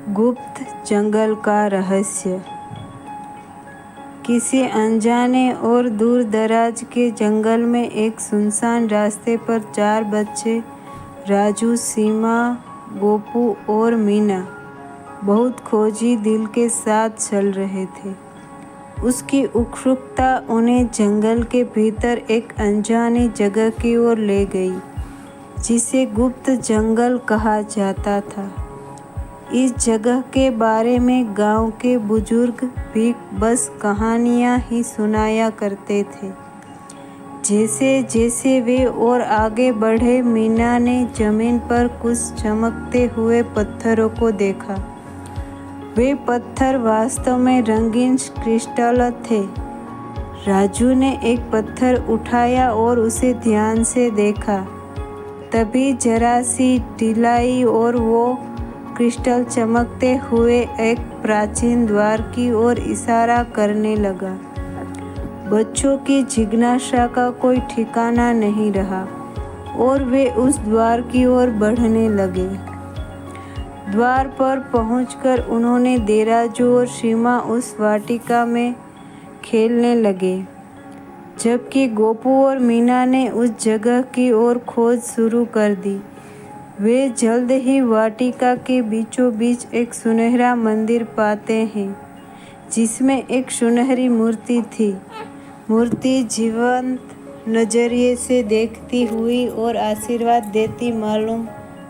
गुप्त जंगल का रहस्य। किसी अनजाने और दूर दराज के जंगल में एक सुनसान रास्ते पर 4 बच्चे राजू, सीमा, गोपू और मीना बहुत खोजी दिल के साथ चल रहे थे। उसकी उत्सुकता उन्हें जंगल के भीतर एक अनजानी जगह की ओर ले गई, जिसे गुप्त जंगल कहा जाता था। इस जगह के बारे में गांव के बुजुर्ग भी बस कहानियां ही सुनाया करते थे। जैसे जैसे वे और आगे बढ़े, मीना ने जमीन पर कुछ चमकते हुए पत्थरों को देखा। वे पत्थर वास्तव में रंगीन क्रिस्टल थे। राजू ने एक पत्थर उठाया और उसे ध्यान से देखा। तभी जरा सी ढिलाई और वो क्रिस्टल चमकते हुए एक प्राचीन द्वार की ओर इशारा करने लगा। बच्चों की जिज्ञासा का कोई ठिकाना नहीं रहा और वे उस द्वार की ओर बढ़ने लगे। द्वार पर पहुंचकर उन्होंने देराजू और सीमा उस वाटिका में खेलने लगे, जबकि गोपू और मीना ने उस जगह की ओर खोज शुरू कर दी। वे जल्द ही वाटिका के बीचों बीच एक सुनहरा मंदिर पाते हैं, जिसमें एक सुनहरी मूर्ति थी। मूर्ति जीवंत नजरिए से देखती हुई और आशीर्वाद देती मालूम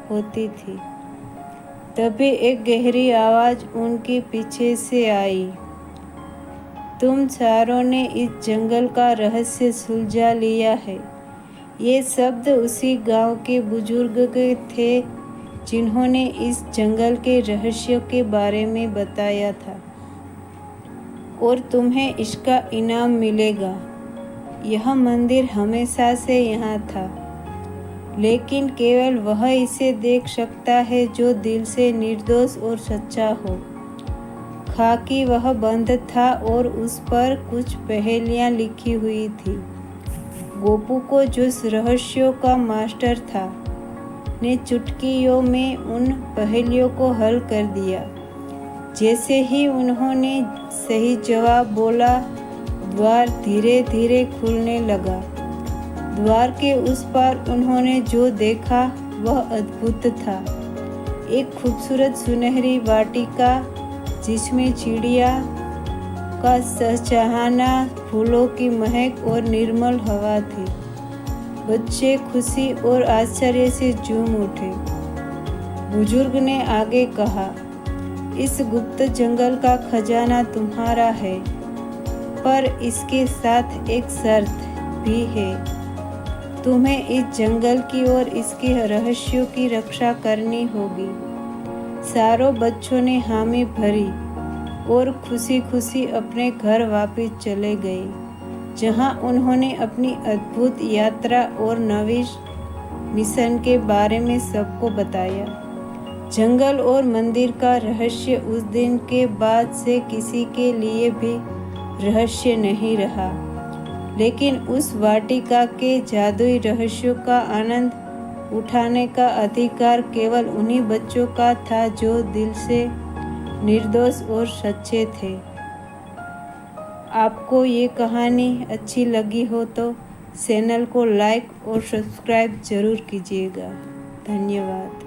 होती थी। तभी एक गहरी आवाज़ उनके पीछे से आई, तुम चारों ने इस जंगल का रहस्य सुलझा लिया है। ये शब्द उसी गांव के बुजुर्ग के थे, जिन्होंने इस जंगल के रहस्य के बारे में बताया था, और तुम्हें इसका इनाम मिलेगा। यह मंदिर हमेशा से यहाँ था, लेकिन केवल वह इसे देख सकता है जो दिल से निर्दोष और सच्चा हो। खाकी वह बंद था और उस पर कुछ पहेलियाँ लिखी हुई थी। गोपू को, जो रहस्यों का मास्टर था, ने चुटकियों में उन पहेलियों को हल कर दिया। जैसे ही उन्होंने सही जवाब बोला, द्वार धीरे धीरे खुलने लगा। द्वार के उस पार उन्होंने जो देखा वह अद्भुत था। एक खूबसूरत सुनहरी वाटिका, जिसमें चिड़िया का चहचहाना, फूलों की महक और निर्मल हवा थी। बच्चे खुशी और आश्चर्य से झूम उठे। बुजुर्ग ने आगे कहा, इस गुप्त जंगल का खजाना तुम्हारा है, पर इसके साथ एक शर्त भी है। तुम्हें इस जंगल की और इसके रहस्यों की रक्षा करनी होगी। चारों बच्चों ने हामी भरी और खुशी खुशी अपने घर वापस चले गए, जहां उन्होंने अपनी अद्भुत यात्रा और नवीन मिशन के बारे में सबको बताया। जंगल और मंदिर का रहस्य उस दिन के बाद से किसी के लिए भी रहस्य नहीं रहा, लेकिन उस वाटिका के जादुई रहस्यों का आनंद उठाने का अधिकार केवल उन्हीं बच्चों का था जो दिल से निर्दोष और सच्चे थे। आपको ये कहानी अच्छी लगी हो तो चैनल को लाइक और सब्सक्राइब जरूर कीजिएगा। धन्यवाद।